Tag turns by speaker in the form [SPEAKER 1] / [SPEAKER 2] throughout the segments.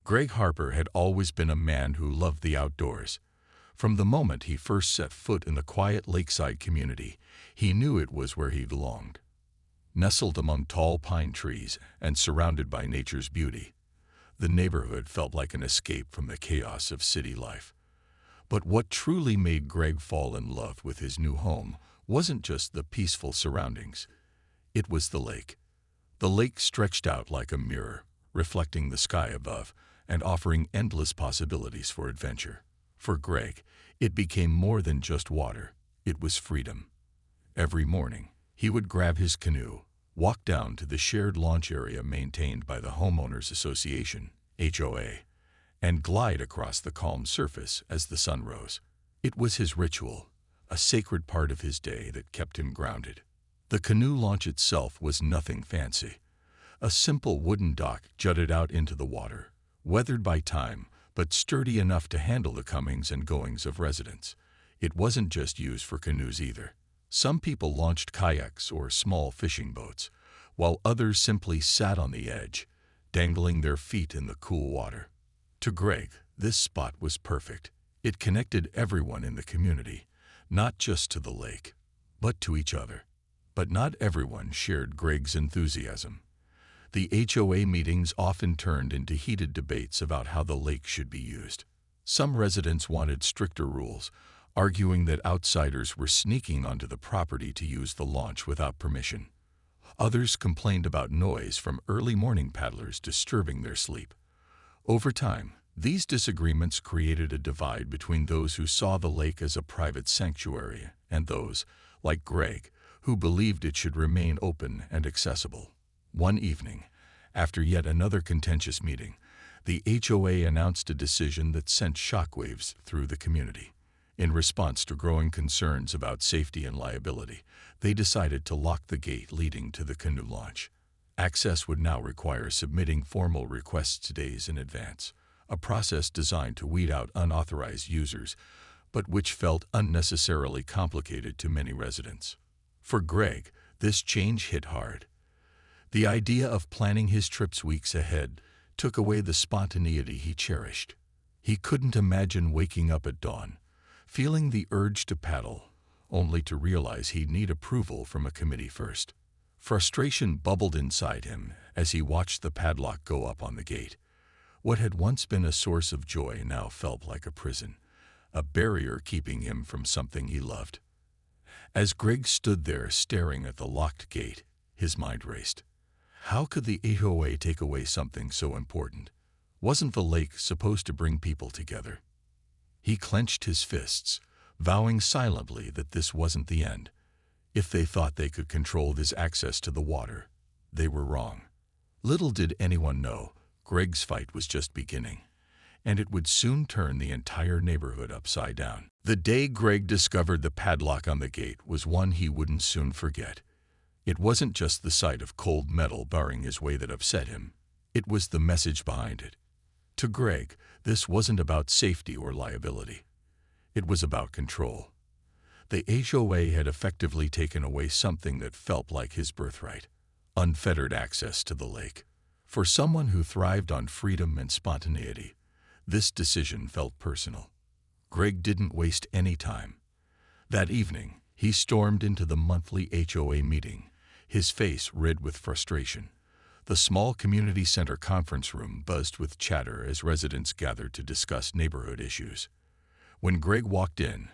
[SPEAKER 1] Greg Harper had always been a man who loved the outdoors. From the moment he first set foot in the quiet lakeside community, he knew it was where he belonged. Nestled among tall pine trees and surrounded by nature's beauty, the neighborhood felt like an escape from the chaos of city life. But what truly made Greg fall in love with his new home wasn't just the peaceful surroundings. It was the lake. The lake stretched out like a mirror, reflecting the sky above and offering endless possibilities for adventure. For Greg, it became more than just water. It was freedom. Every morning, he would grab his canoe, walk down to the shared launch area maintained by the Homeowners Association, HOA, and glide across the calm surface as the sun rose. It was his ritual, a sacred part of his day that kept him grounded. The canoe launch itself was nothing fancy. A simple wooden dock jutted out into the water, weathered by time, but sturdy enough to handle the comings and goings of residents. It wasn't just used for canoes either. Some people launched kayaks or small fishing boats, while others simply sat on the edge, dangling their feet in the cool water. To Greg, this spot was perfect. It connected everyone in the community, not just to the lake, but to each other. But not everyone shared Greg's enthusiasm. The HOA meetings often turned into heated debates about how the lake should be used. Some residents wanted stricter rules, arguing that outsiders were sneaking onto the property to use the launch without permission. Others complained about noise from early morning paddlers disturbing their sleep. Over time, these disagreements created a divide between those who saw the lake as a private sanctuary and those, like Greg, who believed it should remain open and accessible. One evening, after yet another contentious meeting, the HOA announced a decision that sent shockwaves through the community. In response to growing concerns about safety and liability, they decided to lock the gate leading to the canoe launch. Access would now require submitting formal requests days in advance, a process designed to weed out unauthorized users, but which felt unnecessarily complicated to many residents. For Greg, this change hit hard. The idea of planning his trips weeks ahead took away the spontaneity he cherished. He couldn't imagine waking up at dawn, feeling the urge to paddle, only to realize he'd need approval from a committee first. Frustration bubbled inside him as he watched the padlock go up on the gate. What had once been a source of joy now felt like a prison, a barrier keeping him from something he loved. As Greg stood there staring at the locked gate, his mind raced. How could the HOA take away something so important? Wasn't the lake supposed to bring people together? He clenched his fists, vowing silently that this wasn't the end. If they thought they could control this access to the water, they were wrong. Little did anyone know, Greg's fight was just beginning, and it would soon turn the entire neighborhood upside down. The day Greg discovered the padlock on the gate was one he wouldn't soon forget. It wasn't just the sight of cold metal barring his way that upset him. It was the message behind it. To Greg, this wasn't about safety or liability. It was about control. The HOA had effectively taken away something that felt like his birthright: unfettered access to the lake. For someone who thrived on freedom and spontaneity, this decision felt personal. Greg didn't waste any time. That evening, he stormed into the monthly HOA meeting, his face red with frustration. The small community center conference room buzzed with chatter as residents gathered to discuss neighborhood issues. When Greg walked in,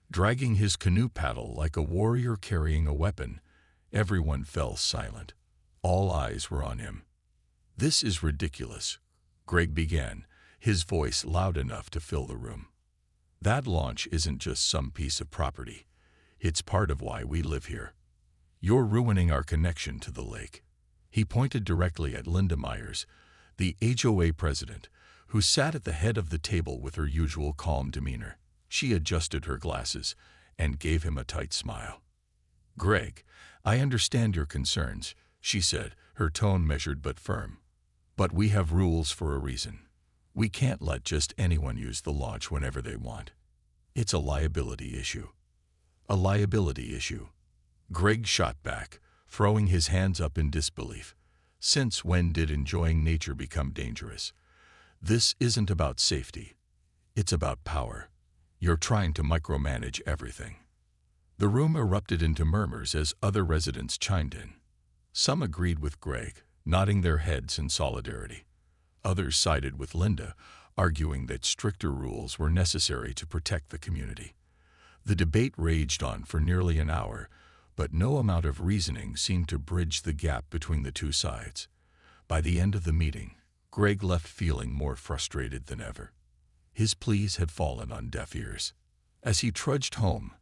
[SPEAKER 1] dragging his canoe paddle like a warrior carrying a weapon, everyone fell silent. All eyes were on him. "This is ridiculous," Greg began, his voice loud enough to fill the room. "That launch isn't just some piece of property. It's part of why we live here. You're ruining our connection to the lake." He pointed directly at Linda Myers, the HOA president, who sat at the head of the table with her usual calm demeanor. She adjusted her glasses and gave him a tight smile. "Greg, I understand your concerns," she said, her tone measured but firm. "But we have rules for a reason. We can't let just anyone use the launch whenever they want. It's a liability issue." "A liability issue?" Greg shot back, throwing his hands up in disbelief. Since when did enjoying nature become dangerous? This isn't about safety. It's about power. You're trying to micromanage everything." The room erupted into murmurs as other residents chimed in. Some agreed with Greg, nodding their heads in solidarity. Others sided with Linda, arguing that stricter rules were necessary to protect the community. The debate raged on for nearly an hour, but no amount of reasoning seemed to bridge the gap between the two sides. By the end of the meeting, Greg left feeling more frustrated than ever. His pleas had fallen on deaf ears. As he trudged home,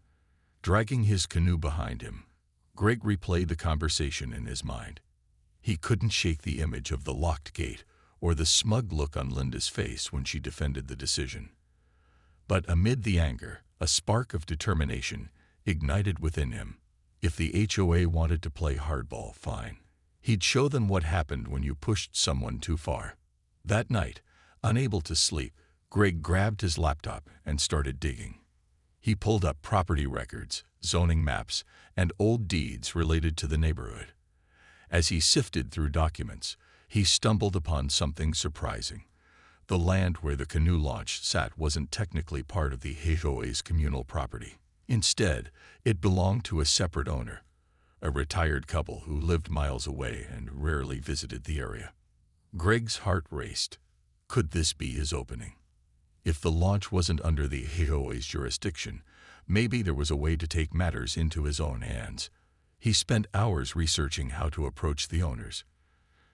[SPEAKER 1] dragging his canoe behind him, Greg replayed the conversation in his mind. He couldn't shake the image of the locked gate or the smug look on Linda's face when she defended the decision. But amid the anger, a spark of determination ignited within him. If the HOA wanted to play hardball, fine. He'd show them what happened when you pushed someone too far. That night, unable to sleep, Greg grabbed his laptop and started digging. He pulled up property records, zoning maps, and old deeds related to the neighborhood. As he sifted through documents, he stumbled upon something surprising. The land where the canoe launch sat wasn't technically part of the HOA's communal property. Instead, it belonged to a separate owner, a retired couple who lived miles away and rarely visited the area. Greg's heart raced. Could this be his opening? If the launch wasn't under the HOA's jurisdiction, maybe there was a way to take matters into his own hands. He spent hours researching how to approach the owners,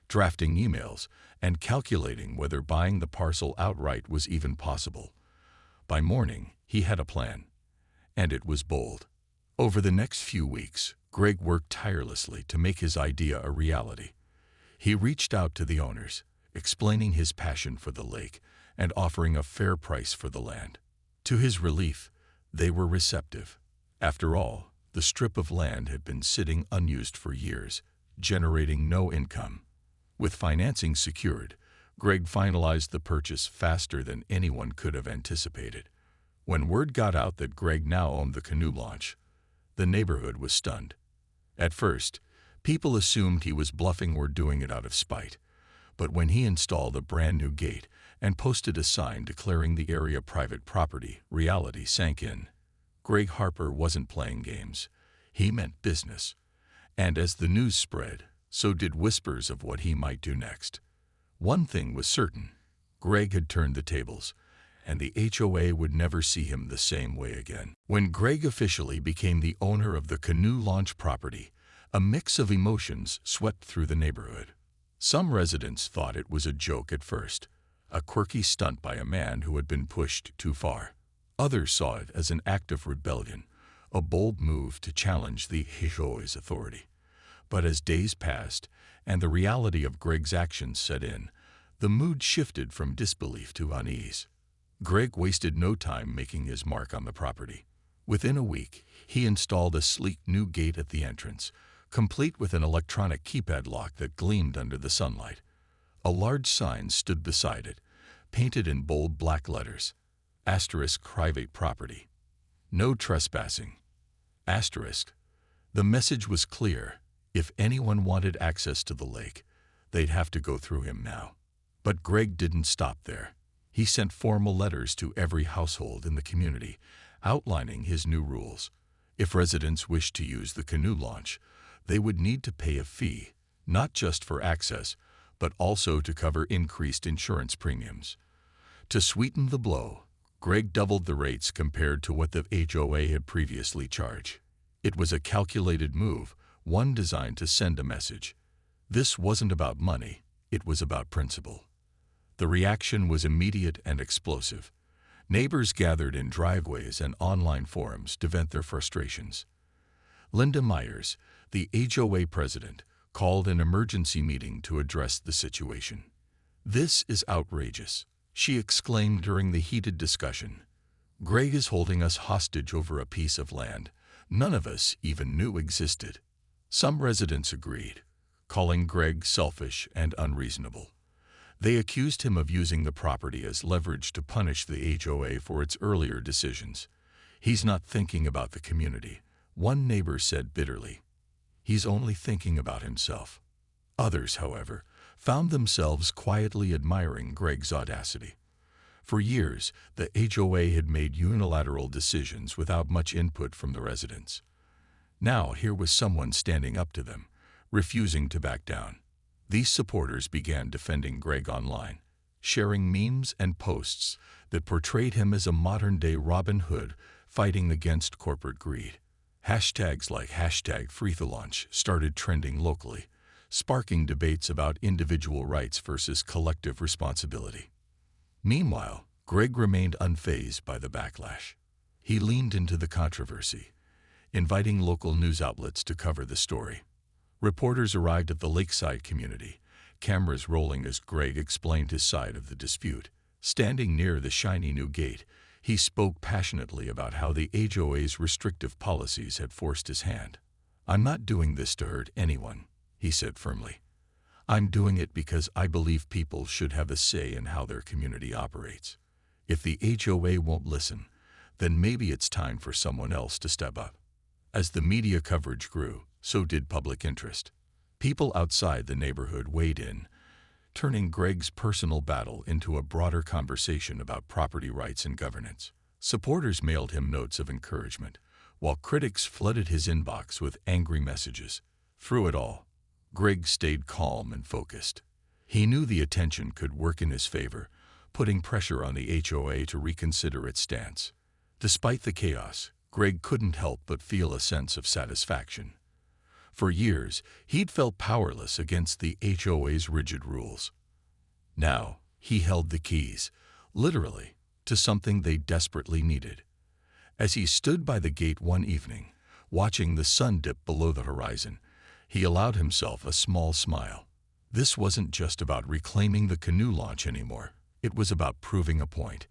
[SPEAKER 1] drafting emails, and calculating whether buying the parcel outright was even possible. By morning, he had a plan, and it was bold. Over the next few weeks, Greg worked tirelessly to make his idea a reality. He reached out to the owners, explaining his passion for the lake and offering a fair price for the land. To his relief, they were receptive. After all, the strip of land had been sitting unused for years, generating no income. With financing secured, Greg finalized the purchase faster than anyone could have anticipated. When word got out that Greg now owned the canoe launch, the neighborhood was stunned. At first, people assumed he was bluffing or doing it out of spite. But when he installed a brand new gate and posted a sign declaring the area private property, reality sank in. Greg Harper wasn't playing games. He meant business. And as the news spread, so did whispers of what he might do next. One thing was certain. Greg had turned the tables, and the HOA would never see him the same way again. When Greg officially became the owner of the canoe launch property, a mix of emotions swept through the neighborhood. Some residents thought it was a joke at first, a quirky stunt by a man who had been pushed too far. Others saw it as an act of rebellion, a bold move to challenge the HOA's authority. But as days passed and the reality of Greg's actions set in, the mood shifted from disbelief to unease. Greg wasted no time making his mark on the property. Within a week, he installed a sleek new gate at the entrance, complete with an electronic keypad lock that gleamed under the sunlight. A large sign stood beside it, painted in bold black letters, *private property. No trespassing. The message was clear. If anyone wanted access to the lake, they'd have to go through him now. But Greg didn't stop there. He sent formal letters to every household in the community, outlining his new rules. If residents wished to use the canoe launch, they would need to pay a fee, not just for access, but also to cover increased insurance premiums. To sweeten the blow, Greg doubled the rates compared to what the HOA had previously charged. It was a calculated move, one designed to send a message. This wasn't about money, it was about principle. The reaction was immediate and explosive. Neighbors gathered in driveways and online forums to vent their frustrations. Linda Myers, the HOA president, called an emergency meeting to address the situation. "This is outrageous," she exclaimed during the heated discussion. "Greg is holding us hostage over a piece of land none of us even knew existed." Some residents agreed, calling Greg selfish and unreasonable. They accused him of using the property as leverage to punish the HOA for its earlier decisions. "He's not thinking about the community," one neighbor said bitterly. "He's only thinking about himself." Others, however, found themselves quietly admiring Greg's audacity. For years, the HOA had made unilateral decisions without much input from the residents. Now here was someone standing up to them, refusing to back down. These supporters began defending Greg online, sharing memes and posts that portrayed him as a modern-day Robin Hood fighting against corporate greed. Hashtags like #FreeTheLaunch started trending locally, sparking debates about individual rights versus collective responsibility. Meanwhile, Greg remained unfazed by the backlash. He leaned into the controversy, inviting local news outlets to cover the story. Reporters arrived at the lakeside community, cameras rolling as Greg explained his side of the dispute. Standing near the shiny new gate, he spoke passionately about how the HOA's restrictive policies had forced his hand. "I'm not doing this to hurt anyone," he said firmly. "I'm doing it because I believe people should have a say in how their community operates. If the HOA won't listen, then maybe it's time for someone else to step up." As the media coverage grew, so did public interest. People outside the neighborhood weighed in, turning Greg's personal battle into a broader conversation about property rights and governance. Supporters mailed him notes of encouragement, while critics flooded his inbox with angry messages. Through it all, Greg stayed calm and focused. He knew the attention could work in his favor, putting pressure on the HOA to reconsider its stance. Despite the chaos, Greg couldn't help but feel a sense of satisfaction. For years, he'd felt powerless against the HOA's rigid rules. Now, he held the keys, literally, to something they desperately needed. As he stood by the gate one evening, watching the sun dip below the horizon, he allowed himself a small smile. This wasn't just about reclaiming the canoe launch anymore. It was about proving a point.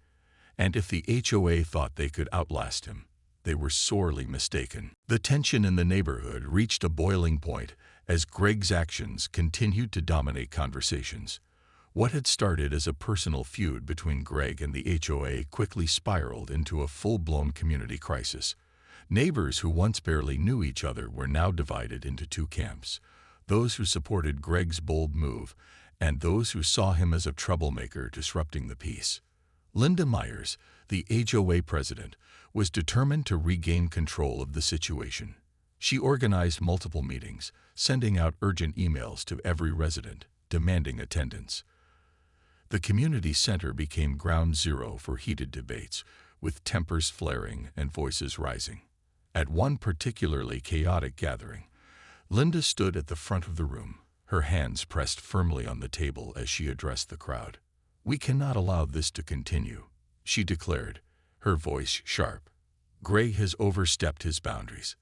[SPEAKER 1] And if the HOA thought they could outlast him, they were sorely mistaken. The tension in the neighborhood reached a boiling point as Greg's actions continued to dominate conversations. What had started as a personal feud between Greg and the HOA quickly spiraled into a full-blown community crisis. Neighbors who once barely knew each other were now divided into two camps: those who supported Greg's bold move and those who saw him as a troublemaker disrupting the peace. Linda Myers, the HOA president, was determined to regain control of the situation. She organized multiple meetings, sending out urgent emails to every resident, demanding attendance. The community center became ground zero for heated debates, with tempers flaring and voices rising. At one particularly chaotic gathering, Linda stood at the front of the room, her hands pressed firmly on the table as she addressed the crowd. "We cannot allow this to continue," she declared, her voice sharp. "Greg has overstepped his boundaries.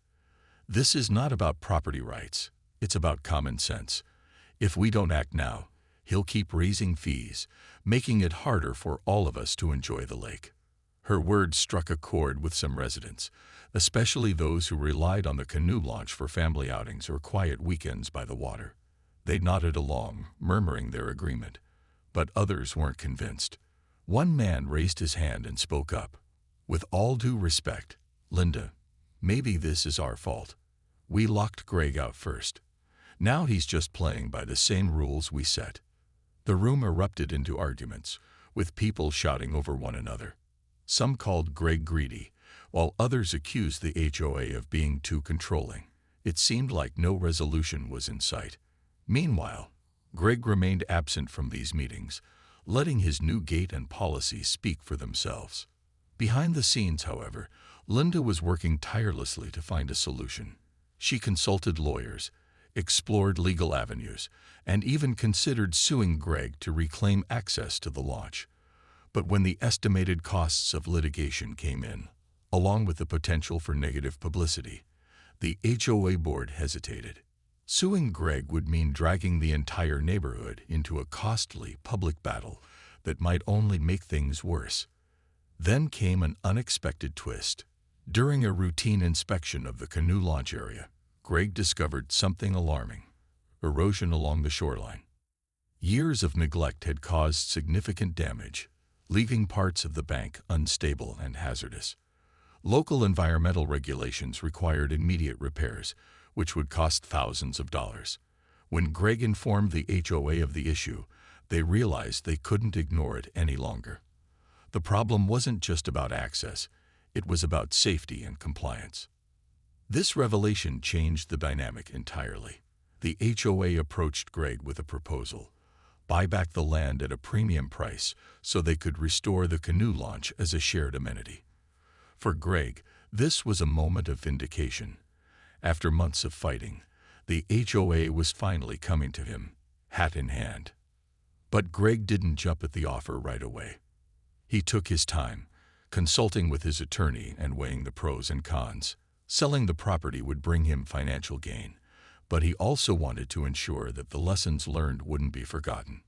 [SPEAKER 1] This is not about property rights, it's about common sense. If we don't act now, he'll keep raising fees, making it harder for all of us to enjoy the lake." Her words struck a chord with some residents, especially those who relied on the canoe launch for family outings or quiet weekends by the water. They nodded along, murmuring their agreement, but others weren't convinced. One man raised his hand and spoke up. "With all due respect, Linda, maybe this is our fault. We locked Greg out first. Now he's just playing by the same rules we set." The room erupted into arguments, with people shouting over one another. Some called Greg greedy, while others accused the HOA of being too controlling. It seemed like no resolution was in sight. Meanwhile, Greg remained absent from these meetings, letting his new gate and policies speak for themselves. Behind the scenes, however, Linda was working tirelessly to find a solution. She consulted lawyers, explored legal avenues, and even considered suing Greg to reclaim access to the launch. But when the estimated costs of litigation came in, along with the potential for negative publicity, the HOA board hesitated. Suing Greg would mean dragging the entire neighborhood into a costly public battle that might only make things worse. Then came an unexpected twist. During a routine inspection of the canoe launch area, Greg discovered something alarming: erosion along the shoreline. Years of neglect had caused significant damage, leaving parts of the bank unstable and hazardous. Local environmental regulations required immediate repairs, which would cost thousands of dollars. When Greg informed the HOA of the issue, they realized they couldn't ignore it any longer. The problem wasn't just about access, it was about safety and compliance. This revelation changed the dynamic entirely. The HOA approached Greg with a proposal: buy back the land at a premium price so they could restore the canoe launch as a shared amenity. For Greg, this was a moment of vindication. After months of fighting, the HOA was finally coming to him, hat in hand. But Greg didn't jump at the offer right away. He took his time, consulting with his attorney and weighing the pros and cons. Selling the property would bring him financial gain, but he also wanted to ensure that the lessons learned wouldn't be forgotten.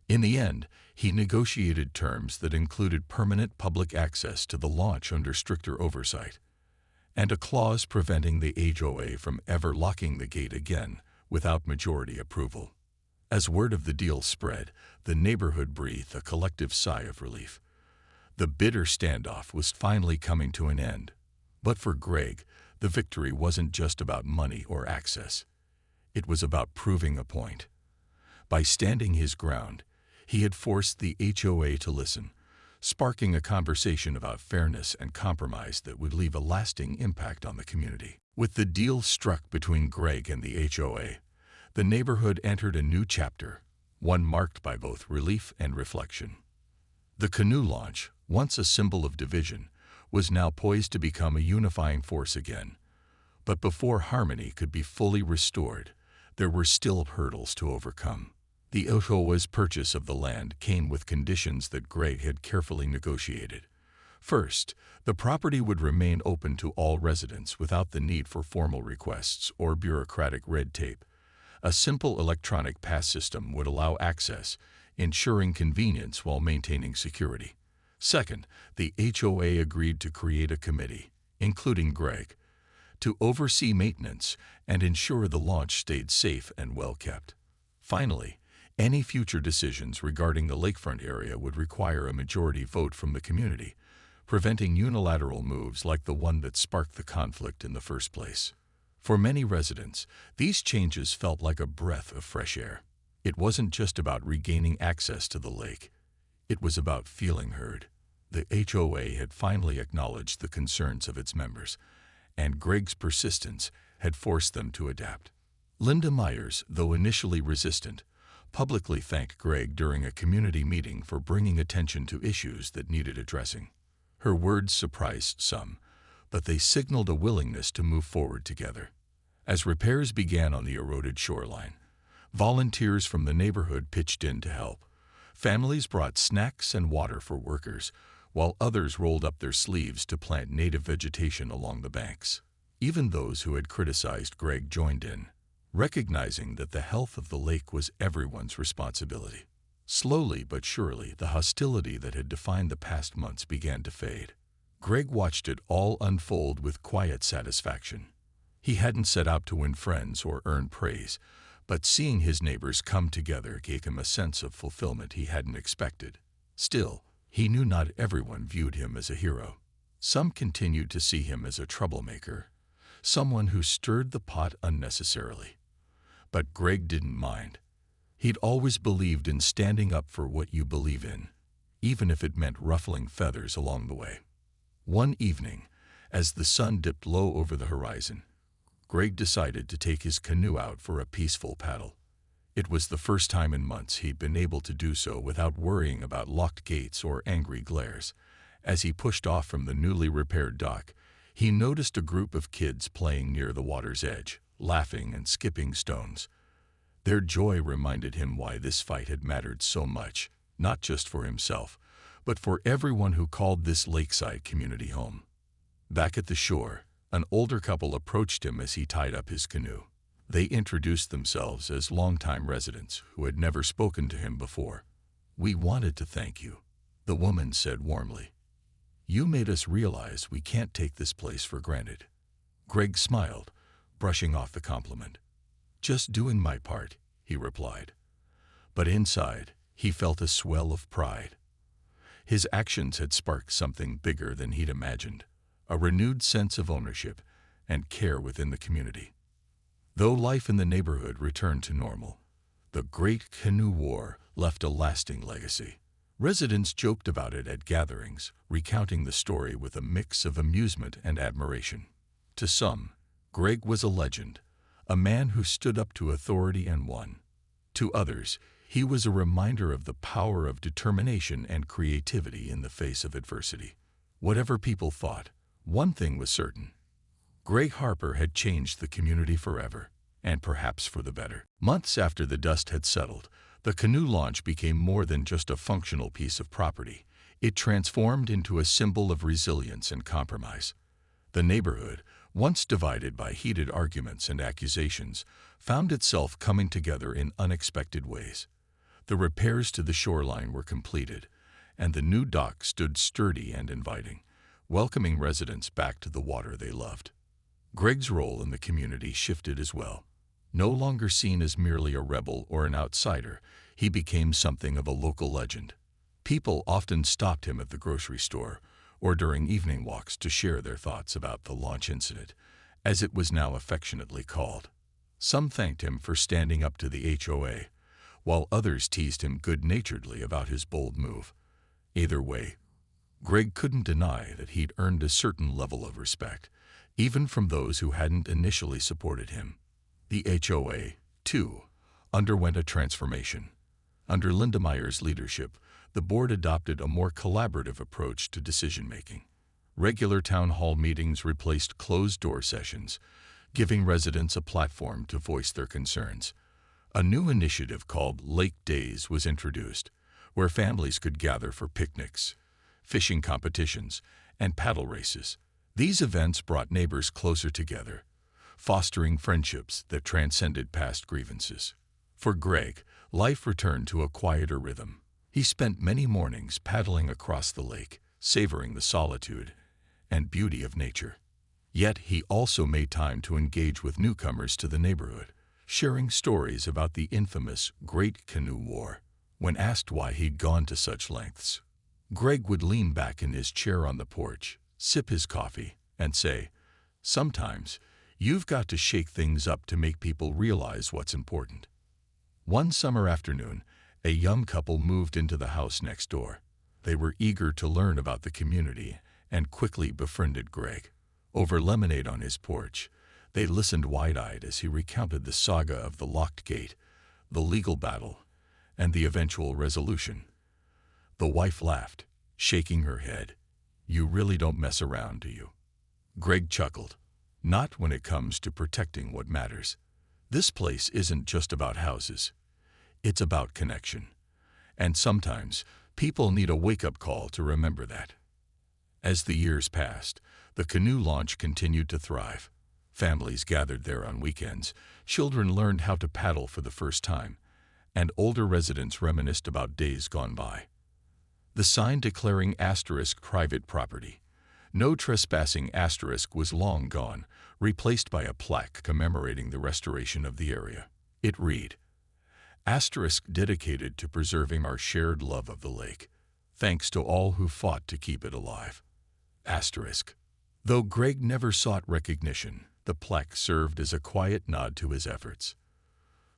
[SPEAKER 1] In the end, he negotiated terms that included permanent public access to the launch under stricter oversight, and a clause preventing the HOA from ever locking the gate again without majority approval. As word of the deal spread, the neighborhood breathed a collective sigh of relief. The bitter standoff was finally coming to an end. But for Greg, the victory wasn't just about money or access. It was about proving a point. By standing his ground, he had forced the HOA to listen, sparking a conversation about fairness and compromise that would leave a lasting impact on the community. With the deal struck between Greg and the HOA, the neighborhood entered a new chapter, one marked by both relief and reflection. The canoe launch, once a symbol of division, was now poised to become a unifying force again. But before harmony could be fully restored, there were still hurdles to overcome. The HOA's purchase of the land came with conditions that Greg had carefully negotiated. First, the property would remain open to all residents without the need for formal requests or bureaucratic red tape. A simple electronic pass system would allow access, ensuring convenience while maintaining security. Second, the HOA agreed to create a committee, including Greg, to oversee maintenance and ensure the launch stayed safe and well kept. Finally, any future decisions regarding the lakefront area would require a majority vote from the community, preventing unilateral moves like the one that sparked the conflict in the first place. For many residents, these changes felt like a breath of fresh air. It wasn't just about regaining access to the lake. It was about feeling heard. The HOA had finally acknowledged the concerns of its members, and Greg's persistence had forced them to adapt. Linda Myers, though initially resistant, publicly thanked Greg during a community meeting for bringing attention to issues that needed addressing. Her words surprised some, but they signaled a willingness to move forward together. As repairs began on the eroded shoreline, volunteers from the neighborhood pitched in to help. Families brought snacks and water for workers, while others rolled up their sleeves to plant native vegetation along the banks. Even those who had criticized Greg joined in, recognizing that the health of the lake was everyone's responsibility. Slowly but surely, the hostility that had defined the past months began to fade. Greg watched it all unfold with quiet satisfaction. He hadn't set out to win friends or earn praise, but seeing his neighbors come together gave him a sense of fulfillment he hadn't expected. Still, he knew not everyone viewed him as a hero. Some continued to see him as a troublemaker, someone who stirred the pot unnecessarily. But Greg didn't mind. He'd always believed in standing up for what you believe in, even if it meant ruffling feathers along the way. One evening, as the sun dipped low over the horizon, Greg decided to take his canoe out for a peaceful paddle. It was the first time in months he'd been able to do so without worrying about locked gates or angry glares. As he pushed off from the newly repaired dock, he noticed a group of kids playing near the water's edge, laughing and skipping stones. Their joy reminded him why this fight had mattered so much, not just for himself, but for everyone who called this lakeside community home. Back at the shore, an older couple approached him as he tied up his canoe. They introduced themselves as longtime residents who had never spoken to him before. "We wanted to thank you," the woman said warmly. "You made us realize we can't take this place for granted." Greg smiled, brushing off the compliment. "Just doing my part," he replied. But inside, he felt a swell of pride. His actions had sparked something bigger than he'd imagined, a renewed sense of ownership and care within the community. Though life in the neighborhood returned to normal, the Great Canoe War left a lasting legacy. Residents joked about it at gatherings, recounting the story with a mix of amusement and admiration. To some, Greg was a legend, a man who stood up to authority and won. To others, he was a reminder of the power of determination and creativity in the face of adversity. Whatever people thought, one thing was certain. Greg Harper had changed the community forever, and perhaps for the better. Months after the dust had settled, the canoe launch became more than just a functional piece of property. It transformed into a symbol of resilience and compromise. The neighborhood, once divided by heated arguments and accusations, found itself coming together in unexpected ways. The repairs to the shoreline were completed, and the new dock stood sturdy and inviting, welcoming residents back to the water they loved. Greg's role in the community shifted as well. No longer seen as merely a rebel or an outsider, he became something of a local legend. People often stopped him at the grocery store or during evening walks to share their thoughts about the launch incident, as it was now affectionately called. Some thanked him for standing up to the HOA, while others teased him good-naturedly about his bold move. Either way, Greg couldn't deny that he'd earned a certain level of respect, even from those who hadn't initially supported him. The HOA, too, underwent a transformation. Under Lindemeyer's leadership, the board adopted a more collaborative approach to decision-making. Regular town hall meetings replaced closed-door sessions, giving residents a platform to voice their concerns. A new initiative called Lake Days was introduced, where families could gather for picnics, fishing competitions, and paddle races. These events brought neighbors closer together, fostering friendships that transcended past grievances. For Greg, life returned to a quieter rhythm. He spent many mornings paddling across the lake, savoring the solitude and beauty of nature. Yet he also made time to engage with newcomers to the neighborhood, sharing stories about the infamous Great Canoe War. When asked why he'd gone to such lengths, Greg would lean back in his chair on the porch, sip his coffee, and say, "Sometimes, you've got to shake things up to make people realize what's important." One summer afternoon, a young couple moved into the house next door. They were eager to learn about the community and quickly befriended Greg. Over lemonade on his porch, they listened wide-eyed as he recounted the saga of the locked gate, the legal battle, and the eventual resolution. The wife laughed, shaking her head. "You really don't mess around, do you?" Greg chuckled. "Not when it comes to protecting what matters. This place isn't just about houses. It's about connection. And sometimes, people need a wake-up call to remember that." As the years passed, the canoe launch continued to thrive. Families gathered there on weekends, children learned how to paddle for the first time, and older residents reminisced about days gone by. The sign declaring *private property, no trespassing* was long gone, replaced by a plaque commemorating the restoration of the area. It read, *dedicated to preserving our shared love of the lake. Thanks to all who fought to keep it alive. Though Greg never sought recognition, the plaque served as a quiet nod to his efforts.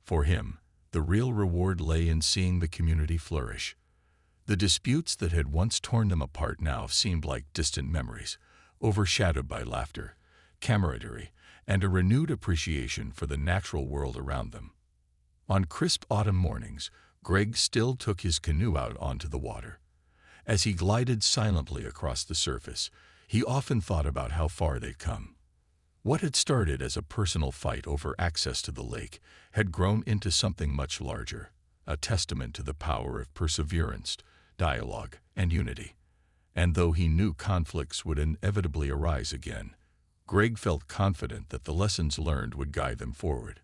[SPEAKER 1] For him, the real reward lay in seeing the community flourish. The disputes that had once torn them apart now seemed like distant memories, overshadowed by laughter, camaraderie, and a renewed appreciation for the natural world around them. On crisp autumn mornings, Greg still took his canoe out onto the water. As he glided silently across the surface, he often thought about how far they'd come. What had started as a personal fight over access to the lake had grown into something much larger, a testament to the power of perseverance, dialogue, and unity. And though he knew conflicts would inevitably arise again, Greg felt confident that the lessons learned would guide them forward.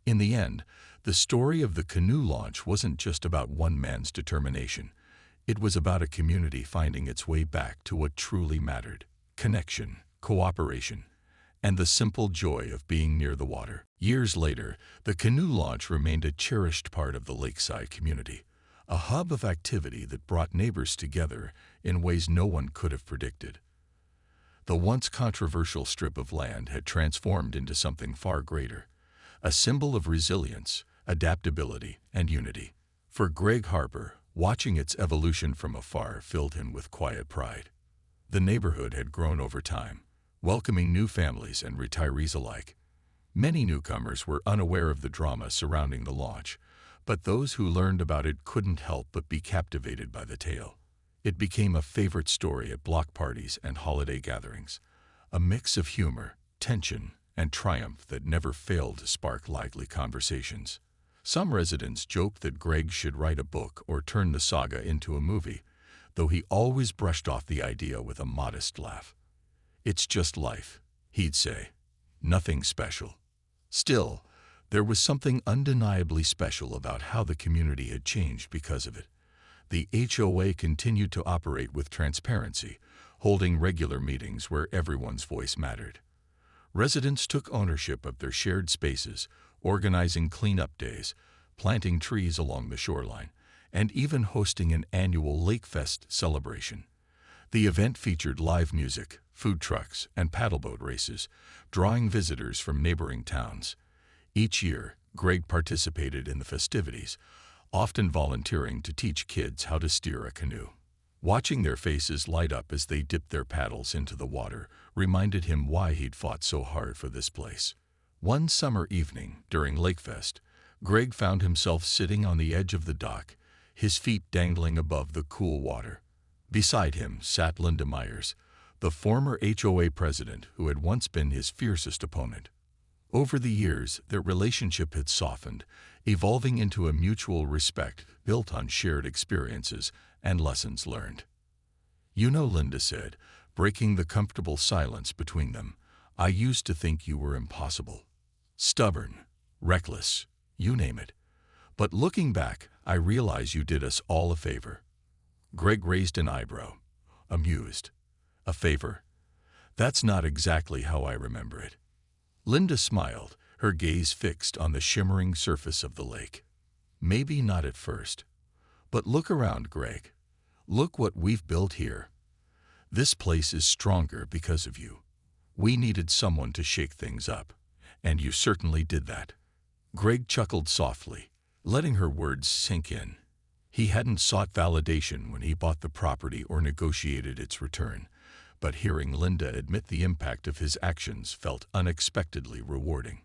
[SPEAKER 1] In the end, the story of the canoe launch wasn't just about one man's determination. It was about a community finding its way back to what truly mattered: connection, cooperation, and the simple joy of being near the water. Years later, the canoe launch remained a cherished part of the lakeside community, a hub of activity that brought neighbors together in ways no one could have predicted. The once controversial strip of land had transformed into something far greater, a symbol of resilience, adaptability, and unity. For Greg Harper, watching its evolution from afar filled him with quiet pride. The neighborhood had grown over time, welcoming new families and retirees alike. Many newcomers were unaware of the drama surrounding the launch, but those who learned about it couldn't help but be captivated by the tale. It became a favorite story at block parties and holiday gatherings, a mix of humor, tension, and triumph that never failed to spark lively conversations. Some residents joked that Greg should write a book or turn the saga into a movie, though he always brushed off the idea with a modest laugh. "It's just life," he'd say. "Nothing special." Still, there was something undeniably special about how the community had changed because of it. The HOA continued to operate with transparency, holding regular meetings where everyone's voice mattered. Residents took ownership of their shared spaces, organizing cleanup days, planting trees along the shoreline, and even hosting an annual Lake Fest celebration. The event featured live music, food trucks, and paddleboat races, drawing visitors from neighboring towns. Each year, Greg participated in the festivities, often volunteering to teach kids how to steer a canoe. Watching their faces light up as they dipped their paddles into the water reminded him why he'd fought so hard for this place. One summer evening, during Lakefest, Greg found himself sitting on the edge of the dock, his feet dangling above the cool water. Beside him sat Linda Myers, the former HOA president who had once been his fiercest opponent. Over the years, their relationship had softened, evolving into a mutual respect built on shared experiences and lessons learned. "You know," Linda said, breaking the comfortable silence between them, "I used to think you were impossible. Stubborn, reckless, you name it. But looking back, I realize you did us all a favor." Greg raised an eyebrow, amused. "A favor? That's not exactly how I remember it." Linda smiled, her gaze fixed on the shimmering surface of the lake. "Maybe not at first. But look around, Greg. Look what we've built here. This place is stronger because of you. We needed someone to shake things up, and you certainly did that." Greg chuckled softly, letting her words sink in. He hadn't sought validation when he bought the property or negotiated its return, but hearing Linda admit the impact of his actions felt unexpectedly rewarding.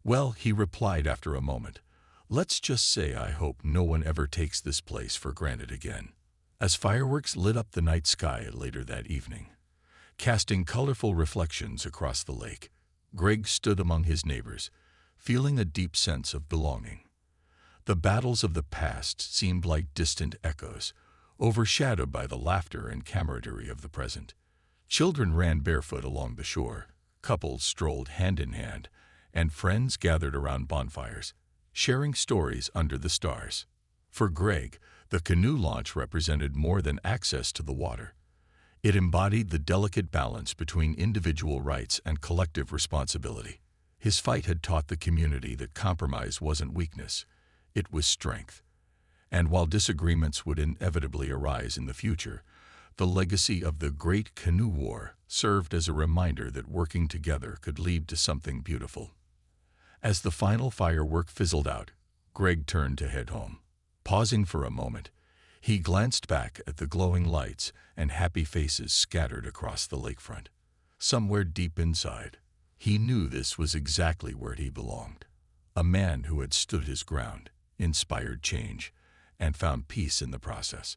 [SPEAKER 1] "Well," he replied after a moment, "let's just say I hope no one ever takes this place for granted again." As fireworks lit up the night sky later that evening, casting colorful reflections across the lake, Greg stood among his neighbors, feeling a deep sense of belonging. The battles of the past seemed like distant echoes, overshadowed by the laughter and camaraderie of the present. Children ran barefoot along the shore, couples strolled hand in hand, and friends gathered around bonfires, sharing stories under the stars. For Greg, the canoe launch represented more than access to the water. It embodied the delicate balance between individual rights and collective responsibility. His fight had taught the community that compromise wasn't weakness, it was strength. And while disagreements would inevitably arise in the future, the legacy of the Great Canoe War served as a reminder that working together could lead to something beautiful. As the final firework fizzled out, Greg turned to head home. Pausing for a moment, he glanced back at the glowing lights and happy faces scattered across the lakefront. Somewhere deep inside, he knew this was exactly where he belonged. A man who had stood his ground, inspired change, and found peace in the process.